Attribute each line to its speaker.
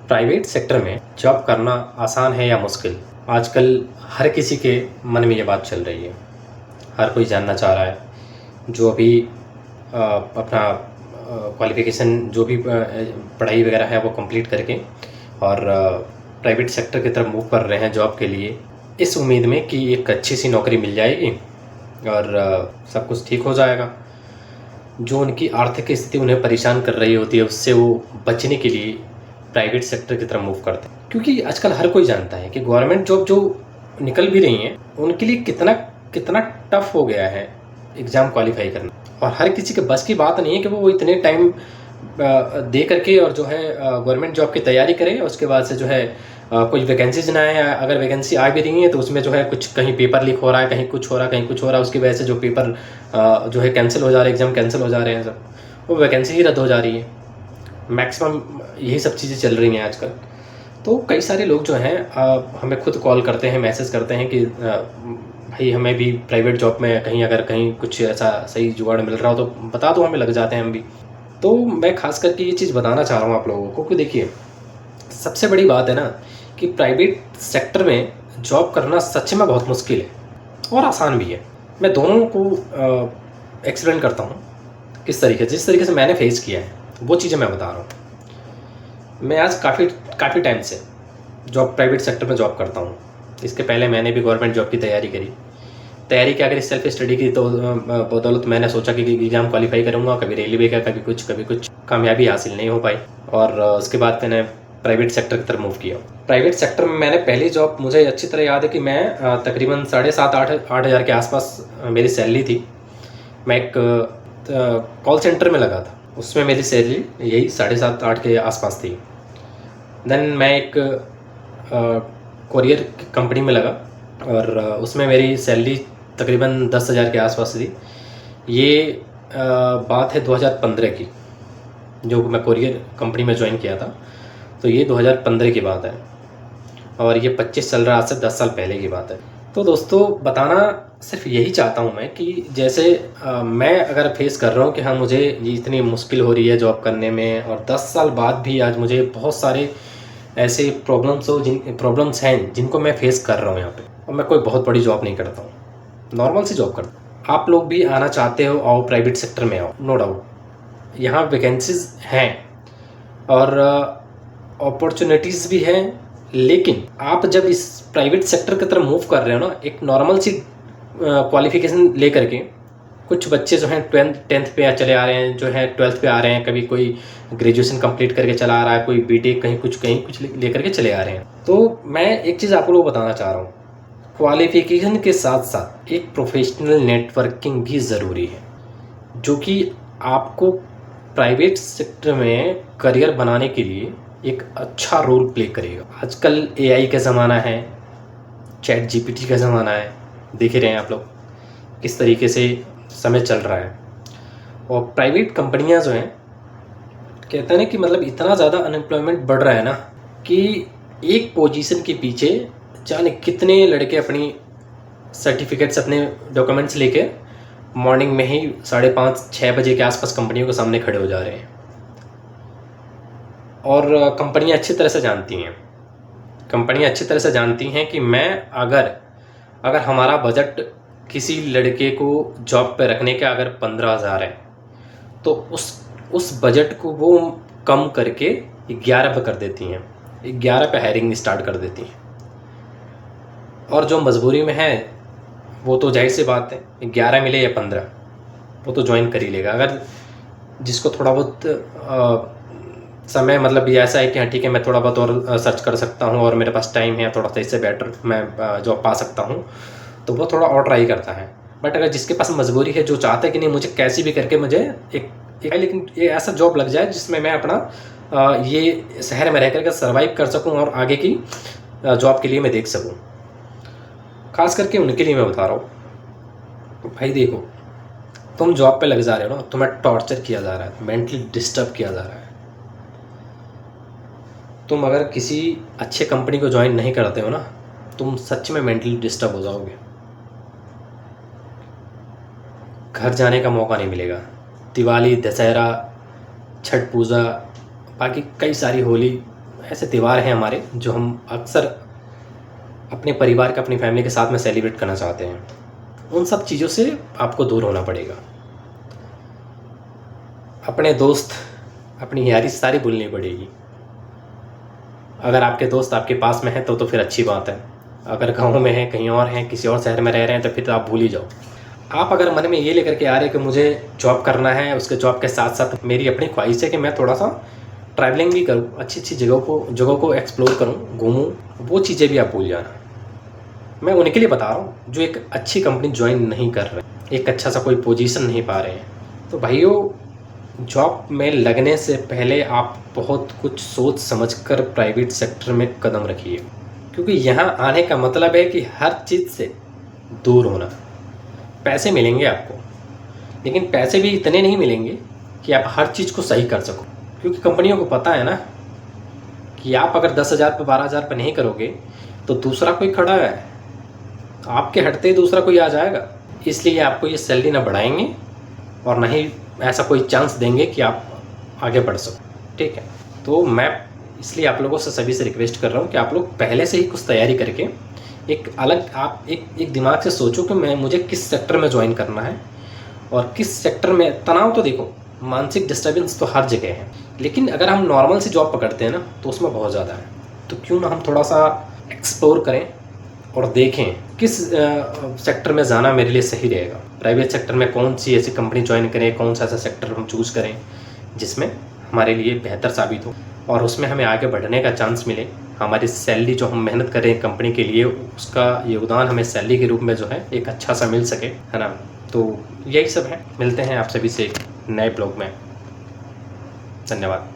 Speaker 1: Private sector में job करना आसान है या मुश्किल? आजकल हर किसी के मन में ये बात चल रही है। हर कोई जानना चाह रहा है। जो अभी अपना क्वालिफ़िकेशन जो भी पढ़ाई वगैरह है वो कंप्लीट करके और प्राइवेट सेक्टर की तरफ मूव कर रहे हैं जॉब के लिए, इस उम्मीद में कि एक अच्छी सी नौकरी मिल जाएगी और सब कुछ ठीक हो जाएगा। जो उनकी आर्थिक स्थिति उन्हें परेशान कर रही होती है, उससे वो बचने के लिए प्राइवेट सेक्टर की तरफ मूव करते हैं। क्योंकि आजकल हर कोई जानता है कि गवर्नमेंट जॉब जो निकल भी रही हैं उनके लिए कितना कितना टफ हो गया है एग्ज़ाम क्वालिफाई करना। और हर किसी के बस की बात नहीं है कि वो इतने टाइम दे करके और जो है गवर्नमेंट जॉब की तैयारी करे, उसके बाद से जो है कुछ वैकेंसीज ना आए। अगर वैकेंसी आ भी रही है तो उसमें जो है कुछ कहीं पेपर लीक हो रहा है, कहीं कुछ हो रहा है, कहीं कुछ हो रहा है, उसकी वजह से जो पेपर जो है कैंसिल हो जा रहे हैं, एग्ज़ाम कैंसिल हो जा रहे हैं, सब वो वैकेंसी ही रद्द हो जा रही है। मैक्सिमम यही सब चीज़ें चल रही हैं आजकल। तो कई सारे लोग जो हैं हमें खुद कॉल करते हैं, मैसेज करते हैं कि भाई हमें भी प्राइवेट जॉब में अगर कहीं कुछ ऐसा सही जुगाड़ मिल रहा हो तो बता दो, हमें लग जाते हैं हम भी। तो मैं खास करके ये चीज़ बताना चाह रहा हूँ आप लोगों को कि देखिए, सबसे बड़ी बात है ना कि प्राइवेट सेक्टर में जॉब करना सच में बहुत मुश्किल है और आसान भी है। मैं दोनों को एक्सप्लेन करता हूँ किस तरीके, जिस तरीके से मैंने फेस किया है वो चीज़ें मैं बता रहा हूँ। मैं आज काफ़ी टाइम से प्राइवेट सेक्टर में जॉब करता हूँ। इसके पहले मैंने भी गवर्नमेंट जॉब की तैयारी क्या करी, सेल्फ स्टडी की, तो बदौलत मैंने सोचा कि एग्ज़ाम क्वालिफाई करूँगा, कभी रेलवे का, कभी कुछ कामयाबी हासिल नहीं हो पाई। और उसके बाद मैंने प्राइवेट सेक्टर की तरफ मूव किया। प्राइवेट सेक्टर में मैंने पहली जॉब, मुझे अच्छी तरह याद है कि मैं तकरीबन 7,500-8 हज़ार के आसपास मेरी सैलरी थी। मैं एक कॉल सेंटर में लगा था, उसमें मेरी सैलरी यही 7,500-8 के आसपास थी। देन मैं एक कोरियर कंपनी में लगा और उसमें मेरी सैलरी तकरीबन 10,000 के आसपास थी। ये बात है 2015 की, जो मैं कोरियर कंपनी में ज्वाइन किया था, तो ये 2015 की बात है और ये 25 चल रहा, आज से 10 साल पहले की बात है। तो दोस्तों, बताना सिर्फ यही चाहता हूँ मैं कि जैसे मैं अगर फेस कर रहा हूँ कि हाँ, मुझे ये इतनी मुश्किल हो रही है जॉब करने में, और 10 साल बाद भी आज मुझे बहुत सारे ऐसे प्रॉब्लम्स हैं जिनको मैं फेस कर रहा हूँ यहाँ पे। और मैं कोई बहुत बड़ी जॉब नहीं करता हूँ, नॉर्मल सी जॉब करता हूँ। आप लोग भी आना चाहते हो, आओ, प्राइवेट सेक्टर में आओ, नो डाउट। यहाँ वैकेंसीज हैं और अपॉर्चुनिटीज़ भी हैं, लेकिन आप जब इस प्राइवेट सेक्टर की तरफ मूव कर रहे हो ना, एक नॉर्मल सी क्वालिफिकेशन ले करके, कुछ बच्चे जो हैं 10th पे चले आ रहे हैं, जो है 12th पे आ रहे हैं, कभी कोई ग्रेजुएशन कंप्लीट करके चला आ रहा है, कोई बीटेक कहीं कुछ लेकर के चले आ रहे हैं। तो मैं एक चीज़ आप लोगों को बताना चाह रहा हूँ, क्वालिफिकेशन के साथ साथ एक प्रोफेशनल नेटवर्किंग भी ज़रूरी है, जो कि आपको प्राइवेट सेक्टर में करियर बनाने के लिए एक अच्छा रोल प्ले करेगा। आजकल AI का ज़माना है, चैट GPT का ज़माना है, देख ही रहे हैं आप लोग किस तरीके से समय चल रहा है। और प्राइवेट कंपनियां जो हैं, कहते हैं ना कि मतलब इतना ज़्यादा अनएम्प्लॉयमेंट बढ़ रहा है ना कि एक पोजीशन के पीछे जाने कितने लड़के अपनी सर्टिफिकेट्स, अपने डॉक्यूमेंट्स लेके मॉर्निंग में ही 5:30-6 बजे के आसपास कंपनियों के सामने खड़े हो जा रहे हैं। और कंपनियां अच्छी तरह से जानती हैं कि मैं अगर हमारा बजट किसी लड़के को जॉब पे रखने का अगर 15,000 है, तो उस बजट को वो कम करके 11 पे कर देती हैं, 11 पे हायरिंग स्टार्ट कर देती हैं। और जो मजबूरी में है वो तो जाहिर सी बात है, 11 मिले या 15, वो तो ज्वाइन कर ही लेगा। अगर जिसको थोड़ा बहुत समय, मतलब ये ऐसा है कि हाँ ठीक है, मैं थोड़ा बहुत और सर्च कर सकता हूँ और मेरे पास टाइम है, थोड़ा सा इससे बेटर मैं जॉब पा सकता हूँ, तो वो थोड़ा और ट्राई करता है। बट अगर जिसके पास मजबूरी है, जो चाहता है कि नहीं मुझे कैसी भी करके मुझे लेकिन ये ऐसा जॉब लग जाए जिसमें मैं अपना ये शहर में रह करके सर्वाइव कर सकूं और आगे की जॉब के लिए मैं देख सकूं, खास करके उनके लिए मैं बता रहा हूँ। भाई देखो, तुम जॉब पे लग जा रहे हो ना, तुम्हें टॉर्चर किया जा रहा है, मेंटली डिस्टर्ब किया जा रहा है। तुम अगर किसी अच्छे कंपनी को ज्वाइन नहीं करते हो ना, तुम सच में मेंटली डिस्टर्ब हो जाओगे। घर जाने का मौका नहीं मिलेगा। दिवाली, दशहरा, छठ पूजा, बाकी कई सारी, होली ऐसे त्यौहार हैं हमारे जो हम अक्सर अपने परिवार के, अपनी फैमिली के साथ में सेलिब्रेट करना चाहते हैं, उन सब चीज़ों से आपको दूर होना पड़ेगा। अपने दोस्त, अपनी यारी सारी भूलनी पड़ेगी। अगर आपके दोस्त आपके पास में हैं तो फिर अच्छी बात है। अगर गाँव में हैं, कहीं और हैं, किसी और शहर में रह रहे हैं, तो फिर तो आप भूल ही जाओ। आप अगर मन में ये लेकर के आ रहे हैं कि मुझे जॉब करना है, उसके जॉब के साथ साथ मेरी अपनी ख्वाहिश है कि मैं थोड़ा सा ट्रैवलिंग भी करूँ, अच्छी अच्छी जगहों को एक्सप्लोर करूँ, घूमूँ, वो चीज़ें भी आप भूल जाना। मैं उनके लिए बता रहा हूँ जो एक अच्छी कंपनी ज्वाइन नहीं कर रहे, एक अच्छा सा कोई पोजीशन नहीं पा रहे हैं। तो भाइयों, जॉब में लगने से पहले आप बहुत कुछ सोच समझकर प्राइवेट सेक्टर में कदम रखिए, क्योंकि यहाँ आने का मतलब है कि हर चीज़ से दूर होना। पैसे मिलेंगे आपको, लेकिन पैसे भी इतने नहीं मिलेंगे कि आप हर चीज़ को सही कर सको, क्योंकि कंपनियों को पता है ना कि आप अगर 10,000 पे 12,000 पे नहीं करोगे तो दूसरा कोई खड़ा है, आपके हटते ही दूसरा कोई आ जाएगा। इसलिए आपको ये सैलरी ना बढ़ाएंगे और ना ही ऐसा कोई चांस देंगे कि आप आगे बढ़ सको। ठीक है, तो मैं इसलिए आप लोगों से, सभी से रिक्वेस्ट कर रहा हूँ कि आप लोग पहले से ही कुछ तैयारी करके एक अलग आप एक दिमाग से सोचो कि मुझे किस सेक्टर में ज्वाइन करना है और किस सेक्टर में। तनाव तो देखो, मानसिक डिस्टर्बेंस तो हर जगह है, लेकिन अगर हम नॉर्मल सी जॉब पकड़ते हैं ना तो उसमें बहुत ज़्यादा है। तो क्यों ना हम थोड़ा सा एक्सप्लोर करें और देखें किस सेक्टर में जाना मेरे लिए सही रहेगा। प्राइवेट सेक्टर में कौन सी ऐसी कंपनी ज्वाइन करें, कौन सा ऐसा सेक्टर हम चूज़ करें जिसमें हमारे लिए बेहतर साबित हो और उसमें हमें आगे बढ़ने का चांस मिले। हमारी सैलरी जो हम मेहनत कर रहे हैं कंपनी के लिए, उसका योगदान हमें सैलरी के रूप में जो है एक अच्छा सा मिल सके, है ना। तो यही सब है। मिलते हैं आप सभी से एक नए ब्लॉग में। धन्यवाद।